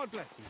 God bless you.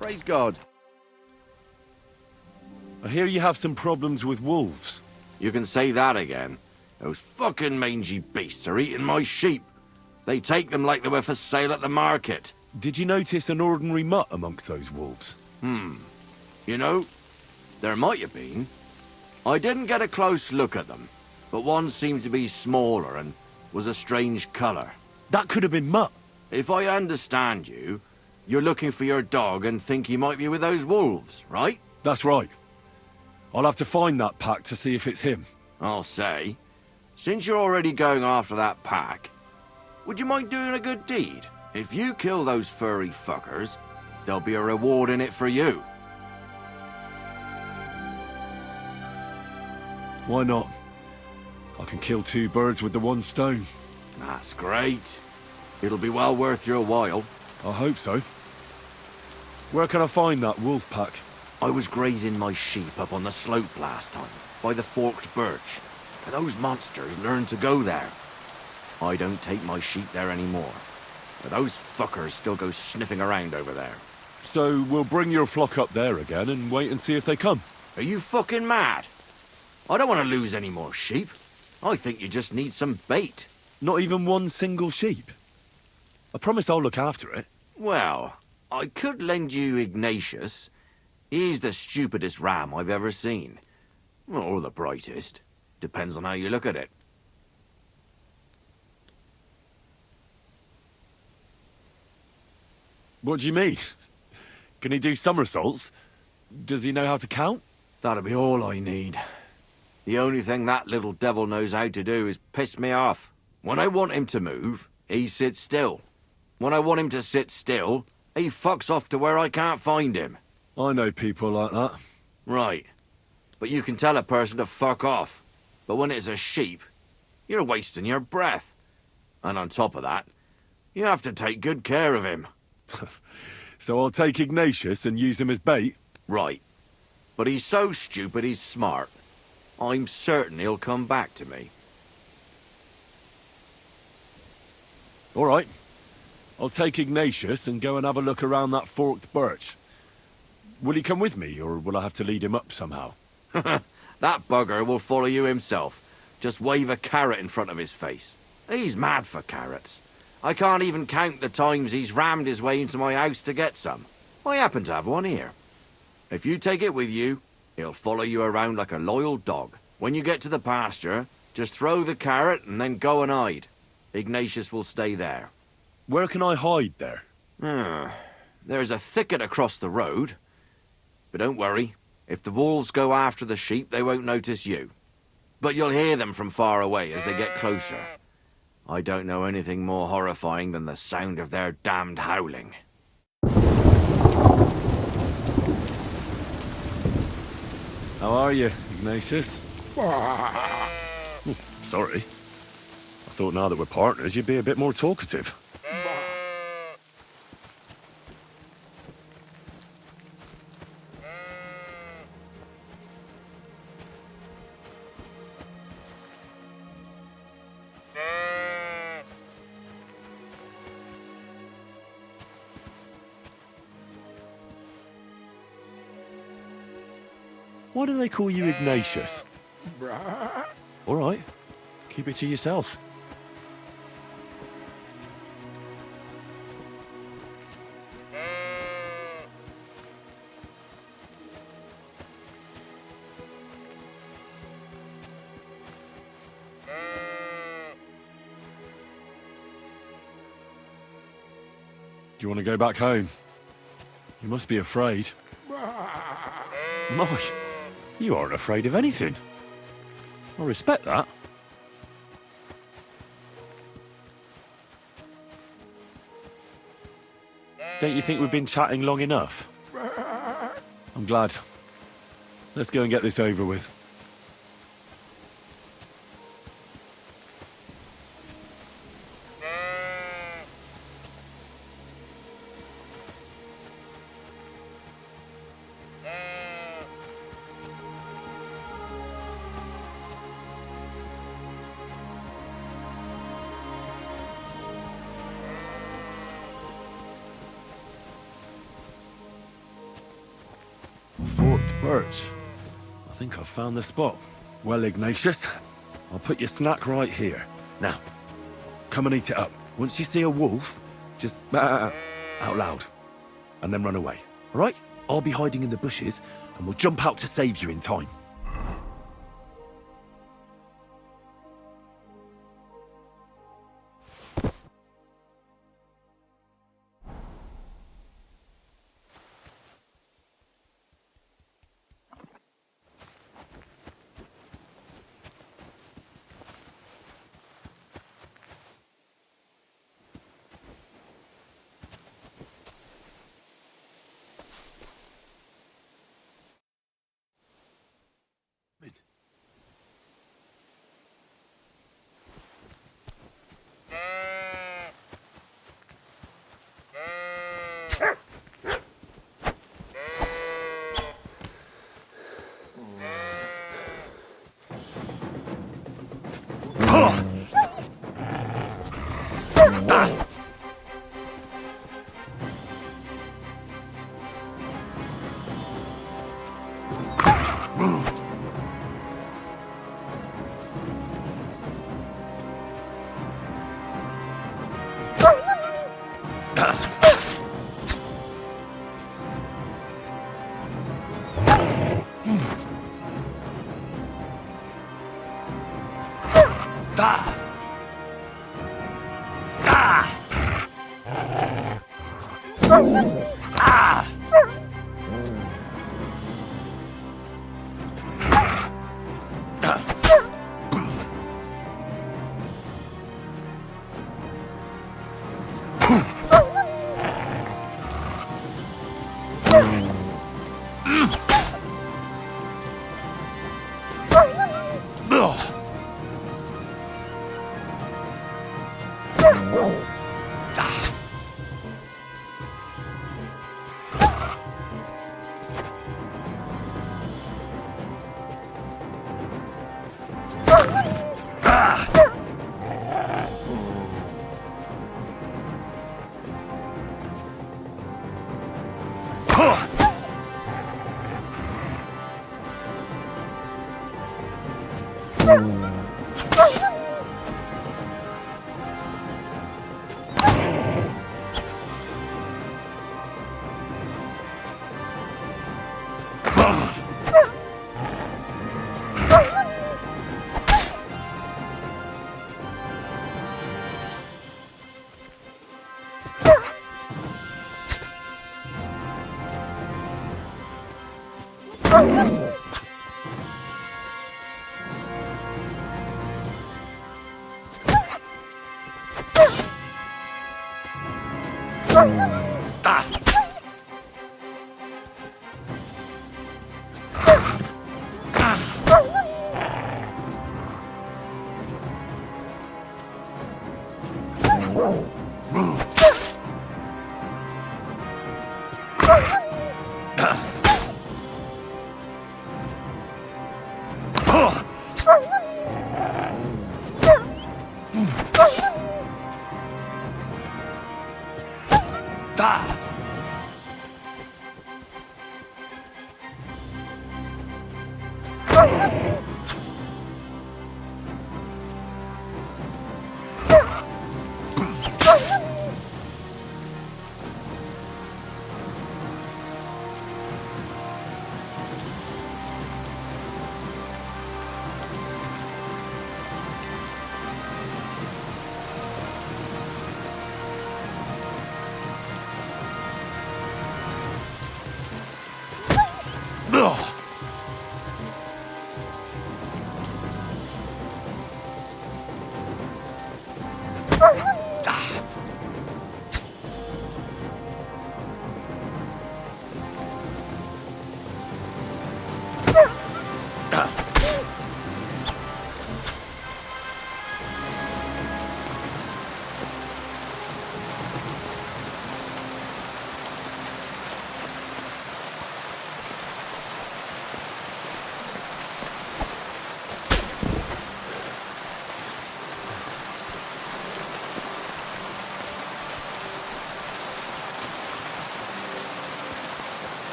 Praise God. I hear you have some problems with wolves. You can say that again. Those fucking mangy beasts are eating my sheep. They take them like they were for sale at the market. Did you notice an ordinary mutt amongst those wolves? You know, there might have been. I didn't get a close look at them, but one seemed to be smaller and was a strange colour. That could have been Mutt. If I understand you, you're looking for your dog and think he might be with those wolves, right? That's right. I'll have to find that pack to see if it's him. I'll say, since you're already going after that pack, would you mind doing a good deed? If you kill those furry fuckers, there'll be a reward in it for you. Why not? I can kill two birds with the one stone. That's great. It'll be well worth your while. I hope so. Where can I find that wolf pack? I was grazing my sheep up on the slope last time, by the forked birch, and those monsters learned to go there. I don't take my sheep there anymore, but those fuckers still go sniffing around over there. So we'll bring your flock up there again and wait and see if they come. Are you fucking mad? I don't want to lose any more sheep. I think you just need some bait. Not even one single sheep? I promise I'll look after it. Well, I could lend you Ignitius. He's the stupidest ram I've ever seen. Or the brightest. Depends on how you look at it. What do you mean? Can he do somersaults? Does he know how to count? That'll be all I need. The only thing that little devil knows how to do is piss me off. When I want him to move, he sits still. When I want him to sit still, he fucks off to where I can't find him. I know people like that. Right. But you can tell a person to fuck off. But when it's a sheep, you're wasting your breath. And on top of that, you have to take good care of him. So I'll take Ignatius and use him as bait? Right. But he's so stupid he's smart. I'm certain he'll come back to me. All right. I'll take Ignatius and go and have a look around that forked birch. Will he come with me, or will I have to lead him up somehow? That bugger will follow you himself. Just wave a carrot in front of his face. He's mad for carrots. I can't even count the times he's rammed his way into my house to get some. I happen to have one here. If you take it with you, he'll follow you around like a loyal dog. When you get to the pasture, just throw the carrot and then go and hide. Ignatius will stay there. Where can I hide there? There's a thicket across the road. But don't worry, if the wolves go after the sheep, they won't notice you. But you'll hear them from far away as they get closer. I don't know anything more horrifying than the sound of their damned howling. How are you, Ignatius? Sorry. I thought now that we're partners, you'd be a bit more talkative. Why do they call you Ignatius? All right. Keep it to yourself. Do you want to go back home? You must be afraid. My, you aren't afraid of anything. I respect that. Don't you think we've been chatting long enough? I'm glad. Let's go and get this over with. Forked birch. I think I've found the spot. Well, Ignatius, I'll put your snack right here. Now, come and eat it up. Once you see a wolf, just out loud, and then run away. All right? I'll be hiding in the bushes, and we'll jump out to save you in time.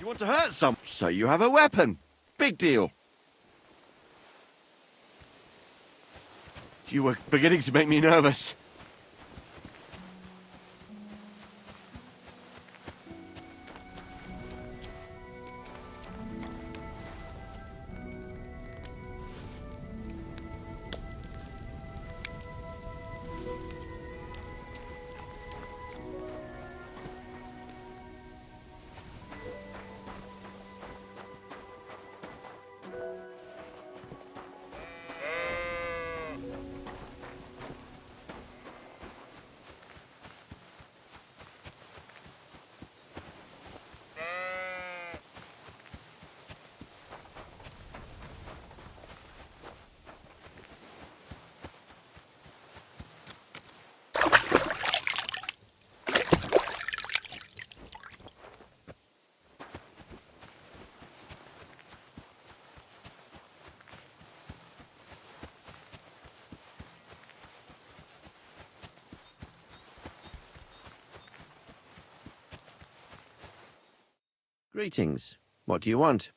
You want to hurt some? So you have a weapon. Big deal. You were beginning to make me nervous. Greetings. What do you want?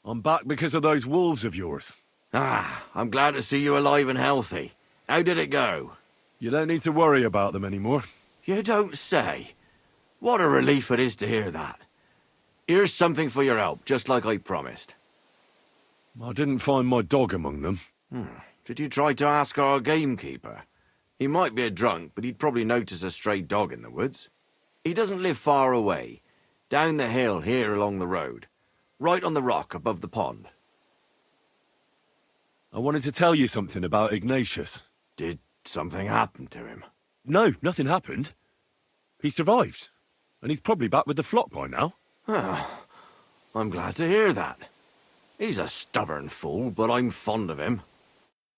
I'm back because of those wolves of yours. Ah, I'm glad to see you alive and healthy. How did it go? You don't need to worry about them anymore. You don't say. What a relief it is to hear that. Here's something for your help, just like I promised. I didn't find my dog among them. Did you try to ask our gamekeeper? He might be a drunk, but he'd probably notice a stray dog in the woods. He doesn't live far away. Down the hill here along the road. Right on the rock above the pond. I wanted to tell you something about Ignatius. Did something happen to him? No, nothing happened. He survived. And he's probably back with the flock by now. I'm glad to hear that. He's a stubborn fool, but I'm fond of him.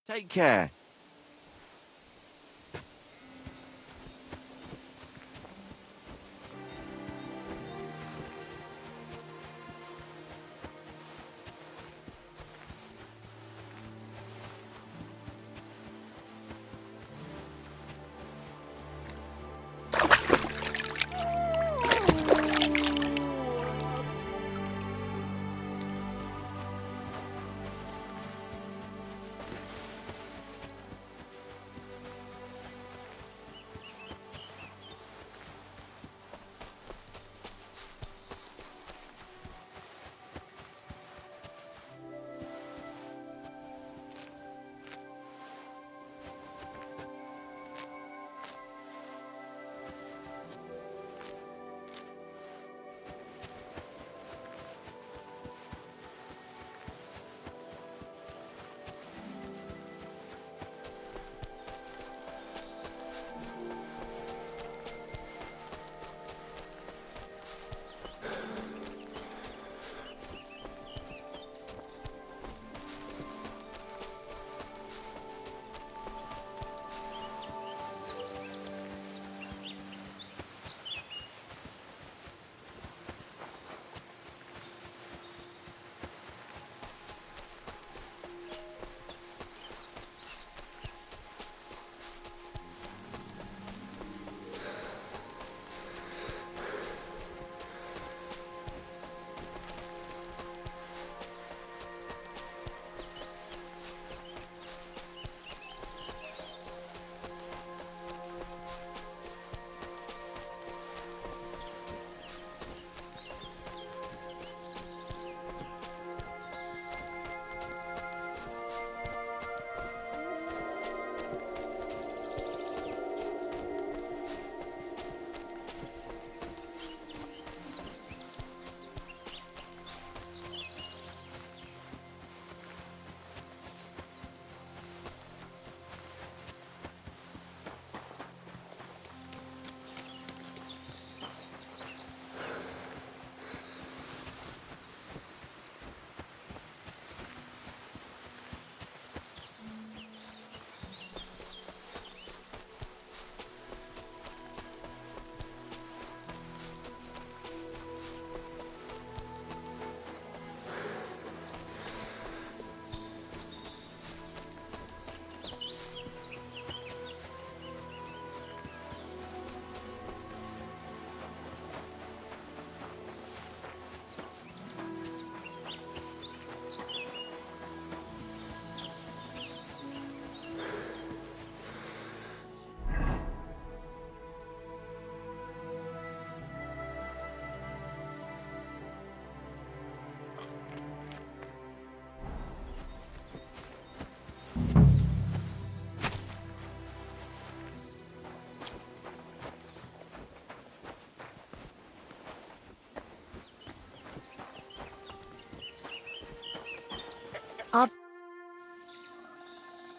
Take care.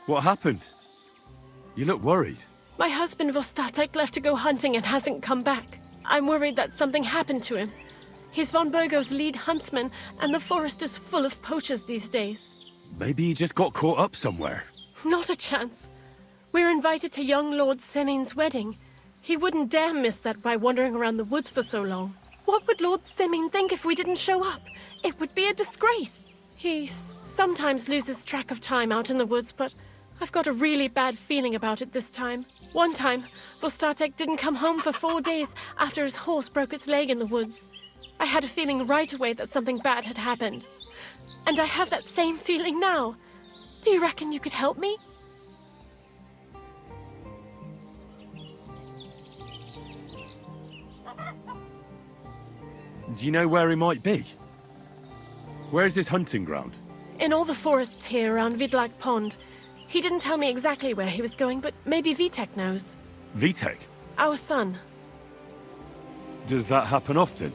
What happened? You look worried. My husband Vostatek left to go hunting and hasn't come back. I'm worried that something happened to him. He's von Burgo's lead huntsman, and the forest is full of poachers these days. Maybe he just got caught up somewhere. Not a chance. We're invited to young Lord Semin's wedding. He wouldn't dare miss that by wandering around the woods for so long. What would Lord Semin think if we didn't show up? It would be a disgrace. He sometimes loses track of time out in the woods, but I've got a really bad feeling about it this time. One time, Vostatek didn't come home for 4 days after his horse broke its leg in the woods. I had a feeling right away that something bad had happened. And I have that same feeling now. Do you reckon you could help me? Do you know where he might be? Where's his hunting ground? In all the forests here around Vidlak Pond. He didn't tell me exactly where he was going, but maybe Vitek knows. Vitek? Our son. Does that happen often?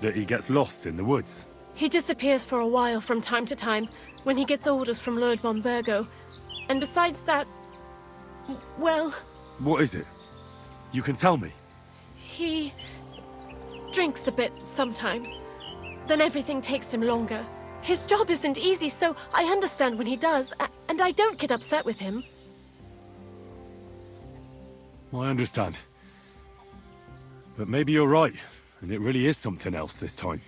That he gets lost in the woods? He disappears for a while from time to time when he gets orders from Lord von Burgo. And besides that, well... What is it? You can tell me. He drinks a bit sometimes. Then everything takes him longer. His job isn't easy, so I understand when he does, and I don't get upset with him. I understand. But maybe you're right, and it really is something else this time.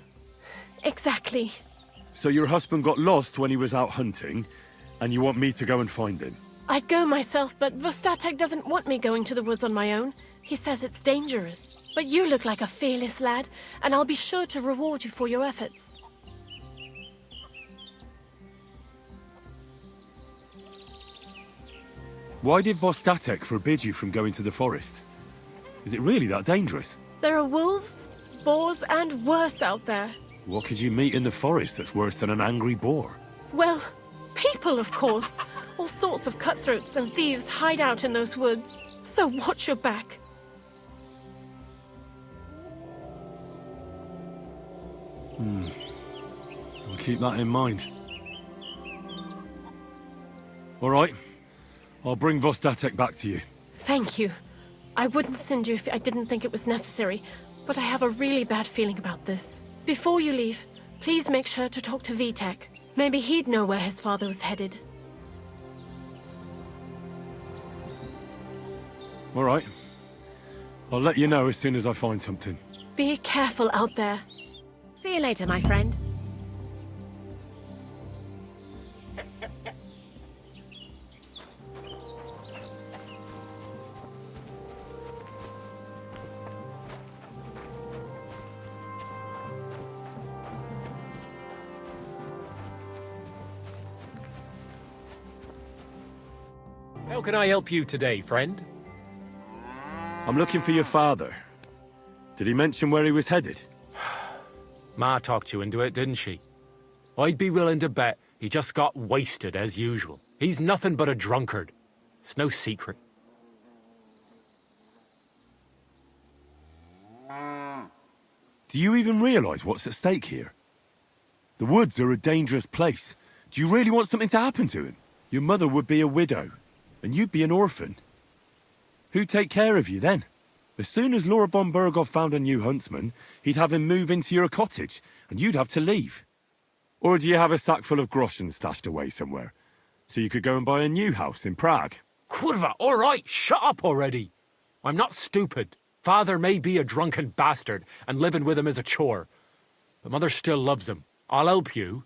Exactly. So your husband got lost when he was out hunting, and you want me to go and find him? I'd go myself, but Vostatek doesn't want me going to the woods on my own. He says it's dangerous. But you look like a fearless lad, and I'll be sure to reward you for your efforts. Why did Vostatek forbid you from going to the forest? Is it really that dangerous? There are wolves, boars, and worse out there. What could you meet in the forest that's worse than an angry boar? Well, people, of course. All sorts of cutthroats and thieves hide out in those woods. So watch your back. I'll keep that in mind. All right. I'll bring Vostatek back to you. Thank you. I wouldn't send you if I didn't think it was necessary, but I have a really bad feeling about this. Before you leave, please make sure to talk to Vitek. Maybe he'd know where his father was headed. All right. I'll let you know as soon as I find something. Be careful out there. See you later, my friend. How can I help you today, friend? I'm looking for your father. Did he mention where he was headed? Ma talked you into it, didn't she? I'd be willing to bet he just got wasted as usual. He's nothing but a drunkard. It's no secret. Do you even realize what's at stake here? The woods are a dangerous place. Do you really want something to happen to him? Your mother would be a widow, and you'd be an orphan. Who'd take care of you then? As soon as Lord von Burgo found a new huntsman, he'd have him move into your cottage, and you'd have to leave. Or do you have a sack full of groschen stashed away somewhere, so you could go and buy a new house in Prague? Kurva, all right, shut up already. I'm not stupid. Father may be a drunken bastard, and living with him is a chore. But Mother still loves him. I'll help you,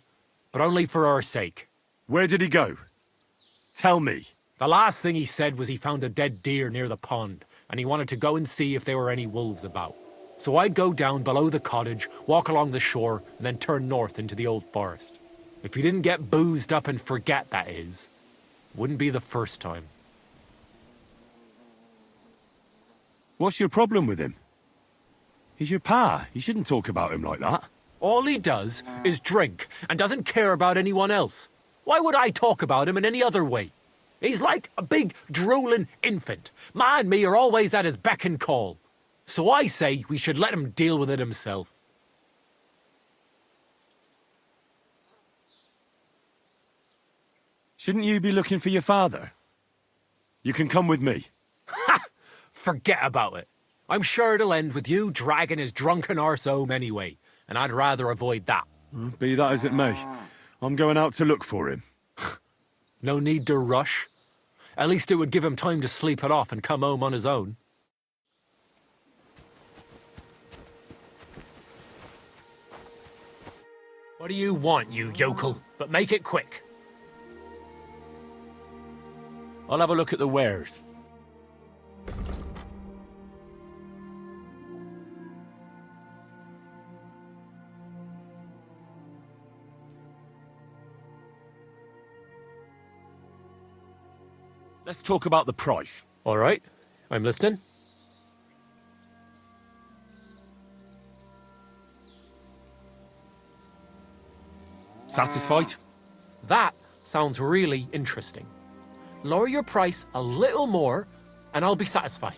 but only for our sake. Where did he go? Tell me. The last thing he said was he found a dead deer near the pond, and he wanted to go and see if there were any wolves about. So I'd go down below the cottage, walk along the shore, and then turn north into the old forest. If he didn't get boozed up and forget, that is. Wouldn't be the first time. What's your problem with him? He's your pa. You shouldn't talk about him like that. All he does is drink and doesn't care about anyone else. Why would I talk about him in any other way? He's like a big, drooling infant. Ma and me are always at his beck and call. So I say we should let him deal with it himself. Shouldn't you be looking for your father? You can come with me. Forget about it. I'm sure it'll end with you dragging his drunken arse home anyway, and I'd rather avoid that. Be that as it may, I'm going out to look for him. No need to rush. At least it would give him time to sleep it off and come home on his own. What do you want, you yokel? But make it quick. I'll have a look at the wares. Let's talk about the price. All right, I'm listening. Satisfied? That sounds really interesting. Lower your price a little more, and I'll be satisfied.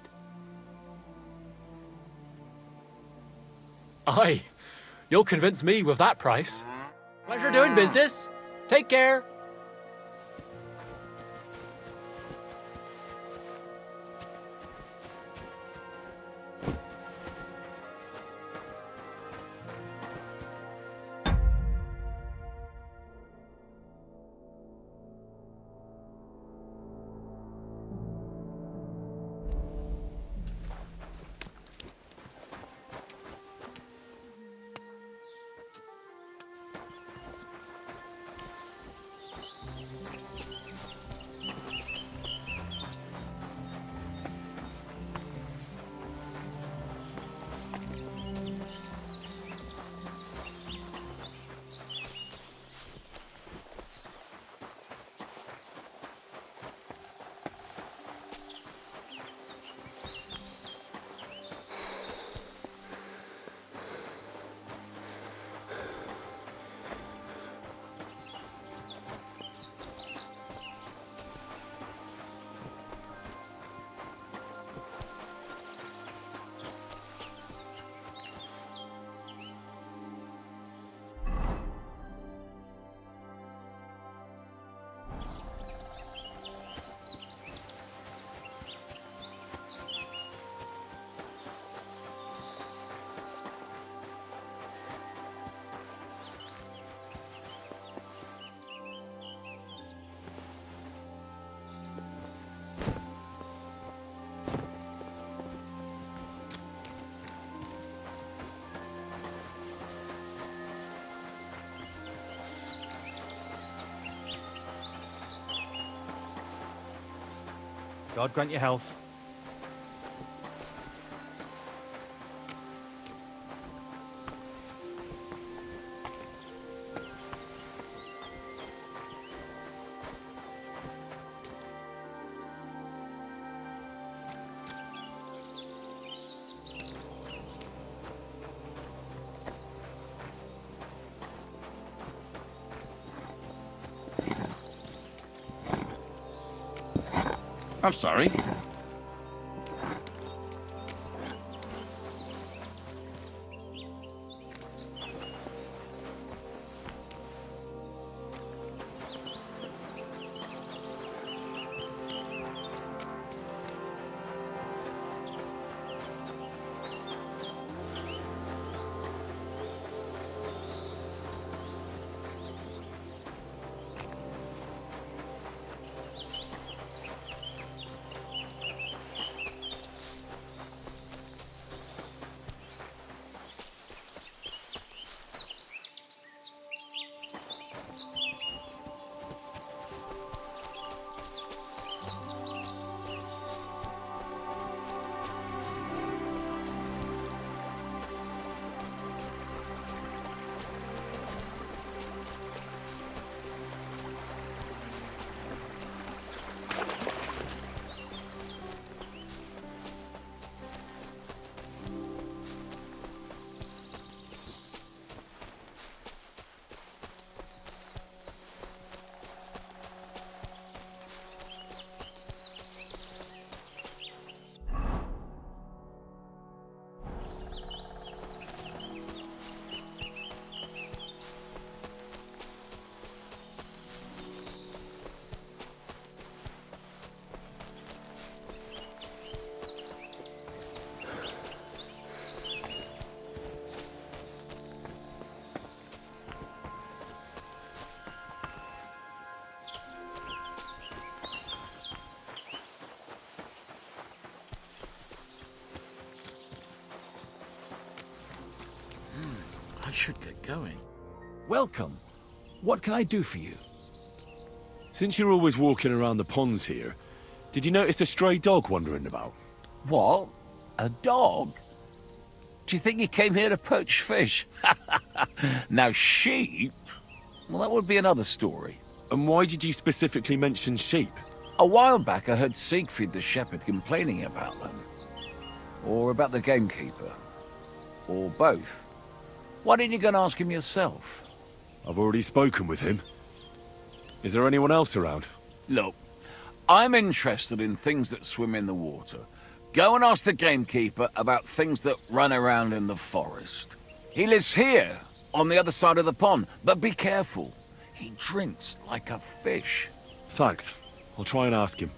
Aye, you'll convince me with that price. Pleasure doing business. Take care. God grant you health. I'm sorry. should get going. Welcome. What can I do for you? Since you're always walking around the ponds here, did you notice a stray dog wandering about? What? A dog? Do you think he came here to poach fish? Now, sheep? Well, that would be another story. And why did you specifically mention sheep? A while back, I heard Siegfried the shepherd complaining about them. Or about the Gamekeeper. Or both. Why didn't you go and ask him yourself? I've already spoken with him. Is there anyone else around? Look, I'm interested in things that swim in the water. Go and ask the Gamekeeper about things that run around in the forest. He lives here, on the other side of the pond, but be careful. He drinks like a fish. Thanks. I'll try and ask him.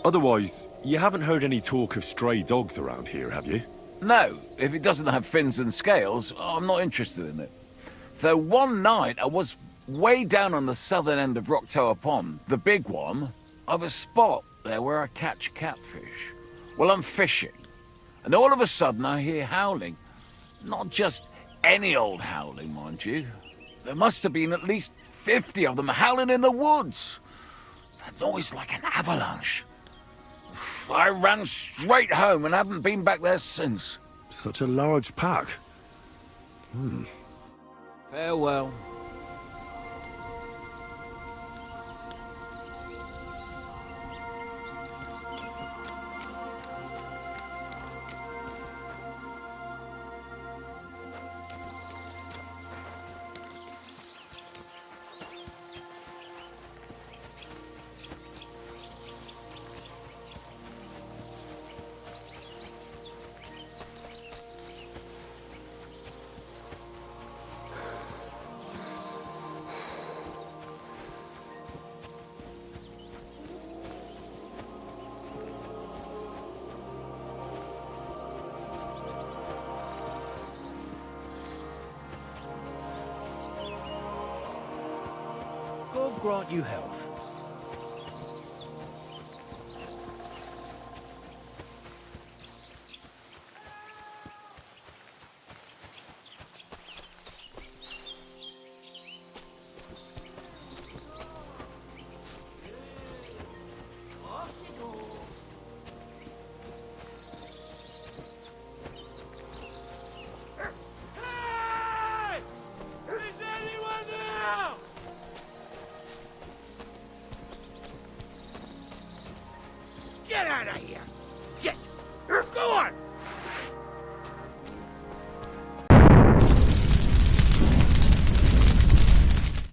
Otherwise, you haven't heard any talk of stray dogs around here, have you? No, if it doesn't have fins and scales, I'm not interested in it. Though one night I was way down on the southern end of Rock Tower Pond, the big one, I've a spot there where I catch catfish. Well, I'm fishing, and all of a sudden I hear howling. Not just any old howling, mind you. There must have been at least 50 of them howling in the woods. A noise like an avalanche. I ran straight home and haven't been back there since. Such a large pack. Farewell. God grant you health.